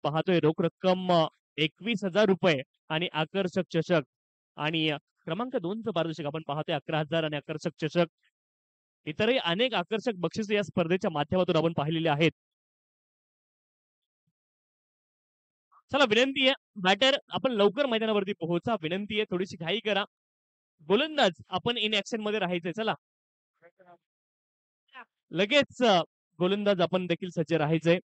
पाहतोय रोख रक्कम 21,000 रुपये आणि आकर्षक चषक. आणि क्रमांक 2चं पारितोषिक आपण पाहतोय 11,000 आणि आकर्षक चषक. इतरही अनेक आकर्षक बक्षिसे या स्पर्धेच्या माध्यमातून आपण पाहिलेली आहेत. चला विनंती आहे बॅटर आपण लवकर मैदानावरती पोहोचा. विनंती आहे थोडीशी घाई करा. गोलंदाज आपण इन ऍक्शन मध्ये राहायचंय. चला लगेच गोलंदाज आपण देखील सज्ज राहायचंय.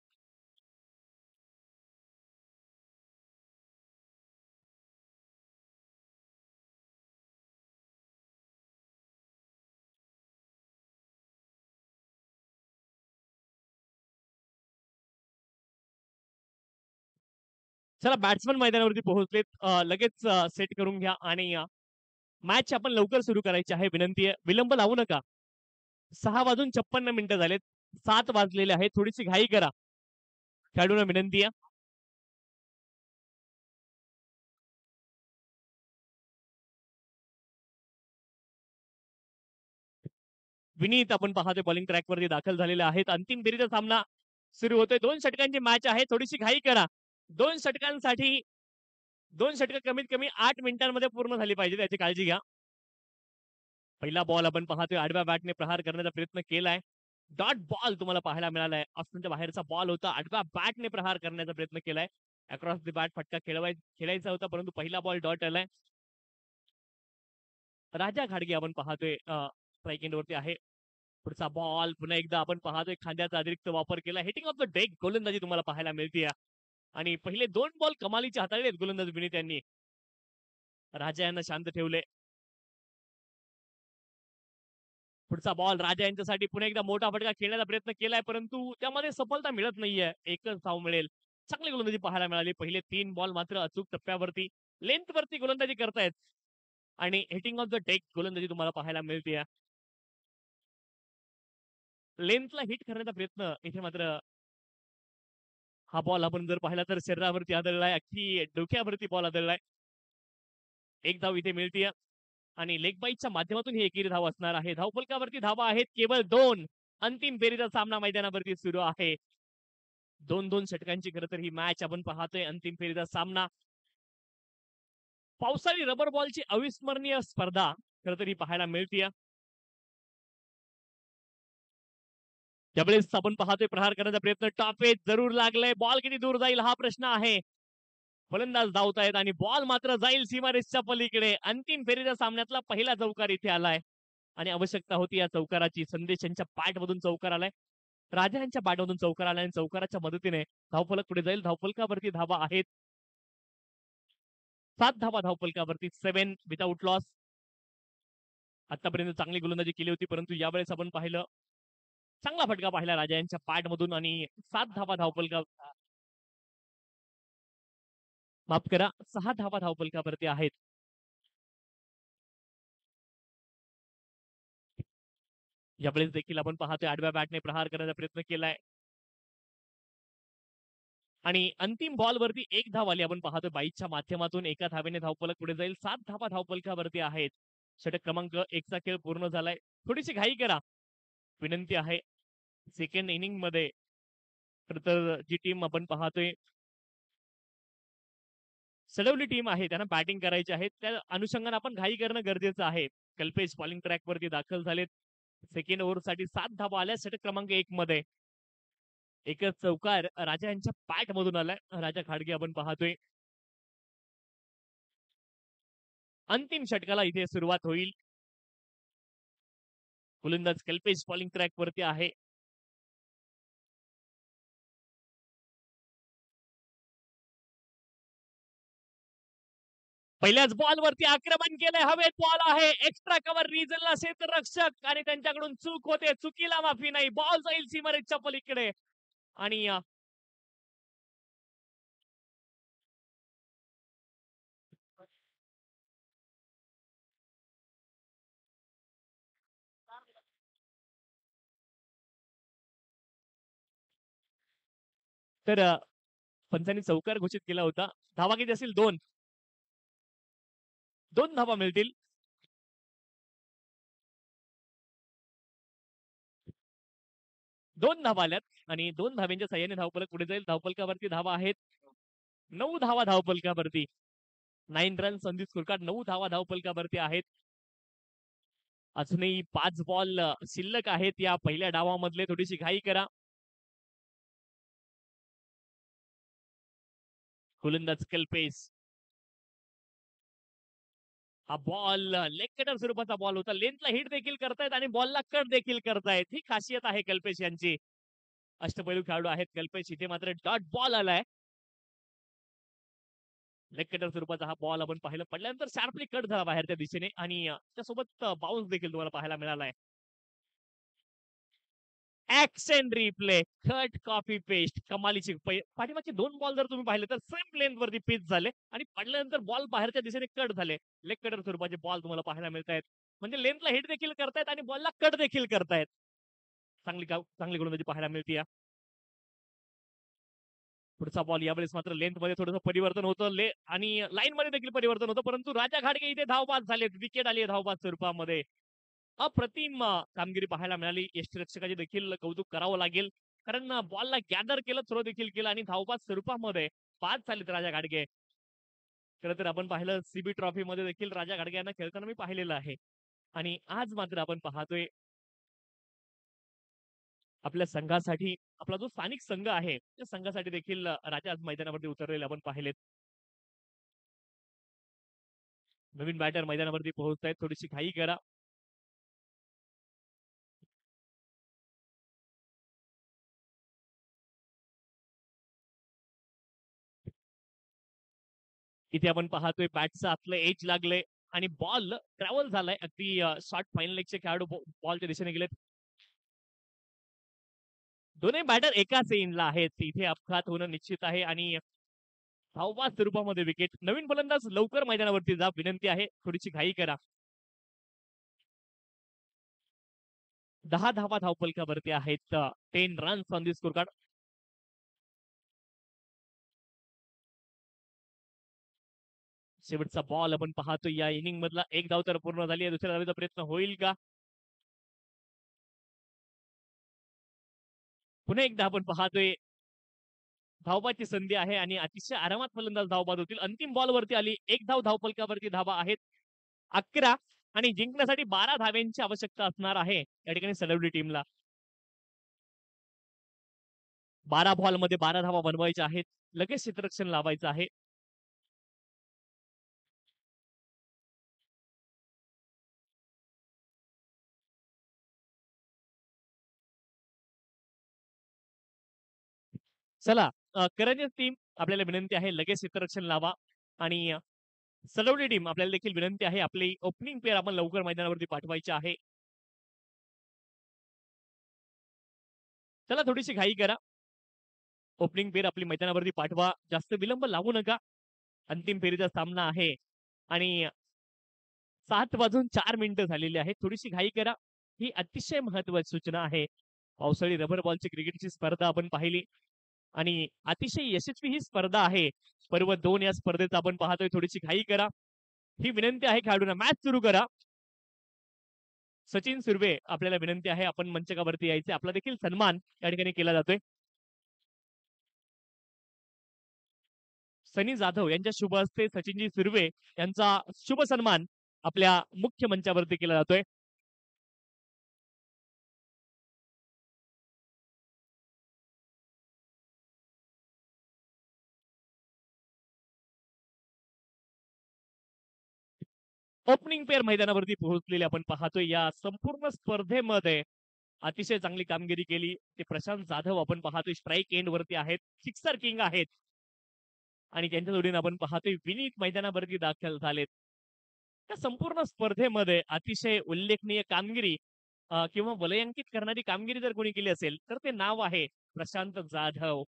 चला बॅट्समन मैदानावरती पोहोचलेत. लगेच सेट करून घ्या आणि मॅच आपण लवकर सुरू करायची आहे. विनंती आहे विलंब लावू नका. 6:56 झालेत. 7 वाजलेले आहेत. थोडीशी घाई करा. खेळाडूंना विनंती आहे. विनीत आपण पाहतोय बॉलिंग ट्रॅक वरती दाखल झालेले आहेत. अंतिम फेरीचा सामना सुरू होतोय. 2 षटकांची मॅच आहे. थोडीशी घाई करा. 2 षटकांसाठी 2 षटकं कमीत कमी 8 मिनिटांमध्ये पूर्ण झाली पाहिजे. याची काळजी घ्या. पहिला बॉल आपण पाहतोय आडव्या बॅटने प्रहार करण्याचा प्रयत्न केलाय. डॉट बॉल तुम्हाला पाहायला मिळालाय. ऑप्शनच्या बाहेरचा बॉल होता. आडव्या बॅटने प्रहार करण्याचा प्रयत्न केलाय. अक्रॉस द बॅट फटका खेळायचा होता परंतु पहिला बॉल डॉट आलाय. राजा घाडगे आपण पाहतोय स्ट्राईक एंड वरती आहे. पुढचा बॉल पुन्हा एकदा आपण पाहतोय खांद्याचा अतिरिक्त वापर केला. हिटिंग ऑफ द डेक गोलंदाजी तुम्हाला पाहायला मिळते. आणि पहिले 2 बॉल कमालीचे हाताळलेत गोलंदाज विनीत यांनी. राजा यांना शांत ठेवले. पुढचा बॉल राजा यांच्यासाठी पुन्हा एकदा मोठा फटका खेळण्याचा प्रयत्न केलाय परंतु त्यामध्ये सफलता मिळत नाहीये. एकच धाव मिळेल. चांगली गोलंदाजी पाहायला मिळाली. पहिले 3 बॉल मात्र अचूक टप्प्यावरती लेंथ वरती गोलंदाजी करतायत आणि हिटिंग ऑफ द डेक गोलंदाजी तुम्हाला पाहायला मिळते. लेंथला हिट करण्याचा प्रयत्न इथे मात्र हा बॉल आपण जर पाहिला तर शरीरावरती आदळलाय. अख्खी डोक्यावरती बॉल आदळलाय. एक धाव इथे मिळतीये आणि लेग बाईटच्या माध्यमातून ही एकेरी धाव असणार आहे. धावफलकावरती धावा आहेत केवळ 2. अंतिम फेरीचा सामना मैदानावरती सुरू आहे. 2-2 षटकांची खरं तर ही मॅच आपण पाहतोय. अंतिम फेरीचा सामना. पावसाळी रबर बॉलची अविस्मरणीय स्पर्धा खरं तर ही पाहायला मिळतीये. त्यावेळेस आपण पाहतोय प्रहार करण्याचा प्रयत्न टॉप एज जरूर लागलाय. बॉल किती दूर जाईल हा प्रश्न आहे. फलंदाज धावतायत आणि बॉल मात्र जाईल सीमारेषच्या पलीकडे. अंतिम फेरीच्या सामन्यातला पहिला चौकार इथे आलाय आणि आवश्यकता होती या चौकाराची. संदेश यांच्या बॅटमधून चौकार आलाय. राजा यांच्या बॅटमधून चौकार आलाय आणि चौकाराच्या मदतीने धावफलक पुढे जाईल. धावफलकावरती धावा आहेत 7 धावा धावफलकावरती. 7 विदाउट लॉस. आतापर्यंत चांगली गोलंदाजी केली होती परंतु यावेळेस आपण पाहिलं चांगला फटका पाहिला राजा यांच्या पॅडमधून आणि 7 धावा धावफलका माफ करा 6 धावा धावफलकावरती आहेत. यावेळेस देखील आपण पाहतोय आडव्या बॅटने प्रहार करण्याचा प्रयत्न केलाय आणि अंतिम बॉल वरती 1 धाव आली. आपण पाहतोय बाईकच्या माध्यमातून एका धावेने धावफलक पुढे जाईल. 7 धावा धावफलकावरती आहेत. षटक क्रमांक 1 चा खेळ पूर्ण झालाय. थोडीशी घाई करा विनंती आहे. सेकंड इनिंग मध्ये तर जी टीम आपण पाहतोय सडवली टीम आहे त्यांना बॅटिंग करायची आहे. त्या अनुषंगाने आपण घाई करणं गरजेचं आहे. कल्पेश बॉलिंग ट्रॅक वरती दाखल झालेत. सेकंड ओव्हर साठी 7 धावा आल्या. षटक क्रमांक 1 मध्ये एकच चौकार राजा यांच्या पॅट मधून आलाय. राजा खाडगे आपण पाहतोय. अंतिम षटकाला इथे सुरुवात होईल. गोलंदाज कल्पेश बॉलिंग ट्रॅक वरती आहे. पहिल्याच बॉल वरती आक्रमण केलंय. हवेत बॉल आहे. एक्स्ट्रा कव्हर रिजनला क्षेत्ररक्षक आणि त्यांच्याकडून चूक होते. चुकीला माफी नाही. बॉल जाईल सीमारेषच्या पलीकडे आणि तर पंचांनी चौकार घोषित केला होता. धावा किती असेल 2. 2 धावा मिळतील. 2 धावा आल्यात आणि 2 धाव्यांच्या साह्याने धावफलक पुढे जाईल. धावफलकावरती धावा आहेत 9 धावा धावफलकावरती. 9 रन्स ऑन दी स्कोरकार्ड. 9 धावा धावफलकावरती आहेत. अजूनही 5 बॉल शिल्लक आहेत या पहिल्या डावामधले. थोडीशी घाई करा. गोलंदाज कल्पेश. हा बॉल लेग कटर स्वरूपाचा बॉल होता. लेंथला हिट देखील करतायत आणि बॉलला कट देखील करतायत. ही खासियत आहे कल्पेश यांची. अष्टपैलू खेळाडू आहेत कल्पेश. इथे मात्र डॉट बॉल आलाय. लेग कटर स्वरूपाचा हा बॉल आपण पाहिलं. पडल्यानंतर शार्पली कट झाला बाहेर त्या दिशेने आणि त्यासोबत बाउन्स देखील तुम्हाला पाहायला मिळालाय. Action replay, cut, copy paste, कमालीची. पाठीमागचे 2 बॉल जर तुम्ही पाहिले तर सेम लेंथ वरती पिच झाले आणि पडल्यानंतर बॉल बाहेरच्या दिशेने कट झाले. लेग कटर स्वरूपाचे बॉल तुम्हाला पाहायला मिळत आहेत. म्हणजे लेंथला हिट देखील करतायत आणि बॉलला कट देखील करतायत. चांगली गोलंदाजी पाहायला मिळते. पुढचा बॉल यावेळेस मात्र लेंथ मध्ये थोडंसं परिवर्तन होतं आणि लाईन मध्ये देखील परिवर्तन होतं, परंतु राजा घाटगे इथे धावबाद झाले. विकेट आली धावबाद स्वरूपामध्ये. अप्रतिम कामगिरी पाहायला मिळाली. यष्टीरक्षकाचे देखील कौतुक करावं लागेल, कारण बॉलला गॅदर केलं, थ्रो देखील केलं आणि धावबाद स्वरूपामध्ये बाद झालेत राजा घाटगे. खरं तर आपण पाहिलं सीबी ट्रॉफी मध्ये देखील राजा घाटगे यांना खेळताना मी पाहिलेलं आहे आणि आज मात्र आपण पाहतोय आपल्या संघासाठी, आपला जो स्थानिक संघ आहे त्या संघासाठी देखील राजा आज मैदानावरती उतरलेले आपण पाहिलेत. नवीन बॅटर मैदानावरती पोहोचतायत. थोडीशी घाई करा. इथे आपण पाहतोय बॅटचं आतलं एज लागले आणि बॉल ट्रॅव्हल झालाय. अगदी शॉर्ट फायनल लेगचे खेळाडू बॉलच्या दिशेने गेलेत. दोन्ही बॅटर एकाच एंडला आहेत. इथे अपघात होणं निश्चित आहे आणि धावबाद स्वरूपामध्ये विकेट. नवीन फलंदाज लवकर मैदानावरती जा, विनंती आहे. थोडीशी घाई करा. 10 धावा धावफलकावरती आहेत. 10 runs on the score card. शेवटचा बॉल आपण पाहतो या इनिंग मधला. एक धाव तर पूर्ण झाली आहे. दुसऱ्या धावेचा प्रयत्न होईल का? पुन्हा एकदा आपण पाहतोय धावबाची संधी आहे आणि अतिशय आरामात फलंदाज धावबाद होतील. अंतिम बॉल वरती आली. एक धाव धावफलकावरती. धावा आहेत 11 आणि जिंकण्यासाठी 12 धाव्यांची आवश्यकता असणार आहे या ठिकाणी सलवली टीमला. 12 बॉल मध्ये 12 धावा बनवायच्या आहेत. लगेच क्षेत्ररक्षण लावायचं आहे. चला करंजी टीम आपल्याला विनंती आहे लगेच क्षेत्ररक्षण लावा आणि सलवली टीम आपल्याला देखील विनंती आहे आपली ओपनिंग पेअर आपण लवकर मैदानावरती पाठवायची आहे. चला थोडीशी घाई करा. ओपनिंग पेअर आपली मैदानावरती पाठवा. जास्त विलंब लावू नका. अंतिम फेरीचा सामना आहे आणि 7:04 झालेली आहेत. थोडीशी घाई करा. ही अतिशय महत्वाची सूचना आहे. पावसाळी रबर बॉलची क्रिकेटची स्पर्धा आपण पाहिली आणि अतिशय यशस्वी ही स्पर्धा आहे. पर्व 2 या स्पर्धेत आपण पाहतोय. थोडीशी घाई करा. ही विनंती आहे खेळाडूंना. मॅच सुरू करा. सचिन सुर्वे आपल्याला विनंती आहे आपण मंचकावरती यायचे. आपला देखील सन्मान या ठिकाणी केला जातोय. सनी जाधव यांच्या शुभ हस्ते सचिनजी सुर्वे यांचा शुभ सन्मान आपल्या मुख्य मंचावरती केला जातोय. ओपनिंग पेअर मैदानावरती पोहोचलेले आपण पाहतोय. या संपूर्ण स्पर्धेमध्ये अतिशय चांगली कामगिरी केली ते प्रशांत जाधव आपण पाहतोय. स्ट्राईक एंड वरती आहेत. सिक्सर किंग आहेत आणि त्यांच्या जोडीने आपण पाहतोय विनीत मैदानावरती दाखल झालेत. त्या संपूर्ण स्पर्धेमध्ये अतिशय उल्लेखनीय कामगिरी किंवा वलयांकित करणारी कामगिरी जर कोणी केली असेल तर ते नाव आहे प्रशांत जाधव.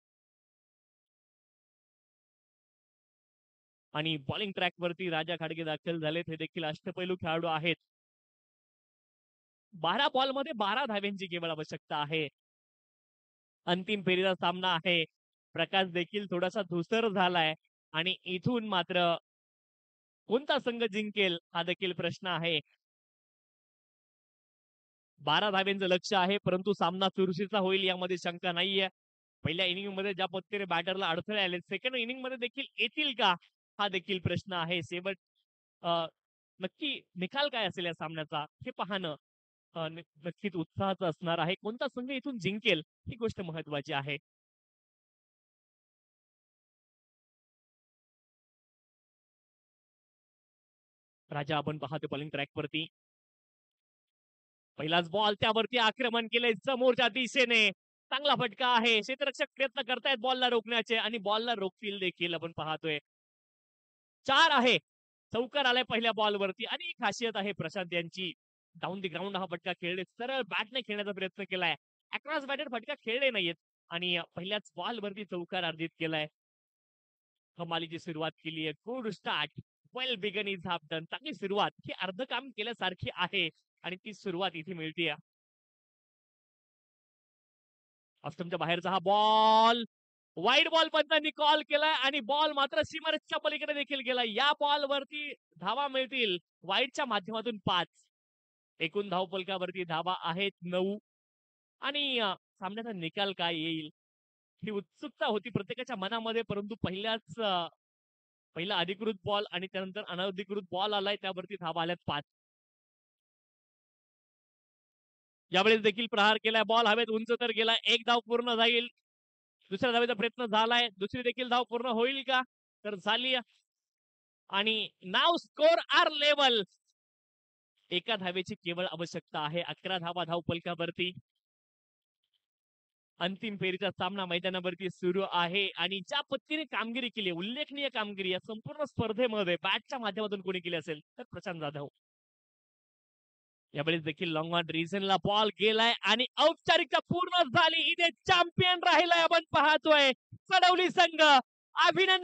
आणि बॉलिंग ट्रॅक वरती राजा खाडगे दाखल झालेत. हे देखील अष्टपैलू खेळाडू आहेत. 12 बॉल मध्ये 12 धाव्यांची केवळ आवश्यकता आहे. अंतिम फेरीचा सामना आहे. प्रकाश देखील थोडासा धुसर झालाय आणि इथून मात्र कोणता संघ जिंकेल हा देखील प्रश्न आहे. 12 धाव्यांचं लक्ष आहे, परंतु सामना चुरशीचा होईल यामध्ये शंका नाहीये. पहिल्या इनिंग मध्ये ज्या पद्धतीने बॅटरला अडथळे आले, सेकंड इनिंग मध्ये देखील येतील का, हा देखील प्रश्न आहे. शेवट नक्की निकाल काय असेल या सामन्याचा हे पाहणं नक्कीच उत्साहाचं असणार आहे. कोणता संघ इथून जिंकेल ही गोष्ट महत्वाची आहे. राजा आपण पाहतो बॉलिंग ट्रॅक वरती. पहिलाच बॉल, त्यावरती आक्रमण केलंय समोरच्या दिशेने. चांगला फटका आहे. क्षेत्ररक्षक प्रयत्न करतायत बॉलला रोखण्याचे आणि बॉलला रोखतील देखील आपण पाहतोय. 4 आहे. चौकार आलाय पहिल्या बॉलवरती आणि खासियत आहे प्रशांत यांची. डाऊन दी ग्राउंड हा फटका खेळले. सरळ बॅटने खेळण्याचा प्रयत्न केलाय. अक्रॉस बॅटर फटका खेळले नाहीयेत आणि पहिल्याच बॉलवरती चौकार अर्जित केलाय. कमालीची सुरुवात केली आहे. Good start. Well begun is half done. चांगली सुरुवात. ही अर्ध काम केल्यासारखी आहे आणि ती सुरुवात इथे मिळते. ऑस्टमच्या बाहेरचा हा बॉल, वाईड बॉल पंचांनी कॉल केलाय आणि बॉल मात्र सीमारेषेच्या पलीकडे देखील गेलाय. या बॉलवरती धावा मिळतील वाईडच्या माध्यमातून 5. एकूण धावफलकावरती धावा आहेत 9 आणि सामन्याचा निकाल काय येईल ही उत्सुकता होती प्रत्येकाच्या मनामध्ये. परंतु पहिला अधिकृत बॉल आणि त्यानंतर अनधिकृत बॉल आलाय, त्यावरती धावा आल्यात 5. यावेळेस देखील प्रहार केलाय. बॉल हवेत उंच तर गेला. एक धाव पूर्ण जाईल. दुसऱ्या धावेचा प्रयत्न झालाय. दुसरी देखील धाव पूर्ण होईल का, तर झाली आणि नाव स्कोर आर लेवल. एका धावेची केवळ आवश्यकता आहे. 11 धावा धावफलकावरती. अंतिम फेरीचा सामना मैदानावरती सुरू आहे आणि ज्या पद्धतीने कामगिरी केली, उल्लेखनीय कामगिरी या संपूर्ण स्पर्धेमध्ये बॅटच्या माध्यमातून कोणी केली असेल तर प्रशांत जाधव. यावेळेस देखील लॉंग ऑन रिझनला बॉल गेलाय आणि औपचारिकता पूर्ण झाली. इथे चॅम्पियन राहिलाय आपण पाहतोय कडवली संघ. अभिनंदन.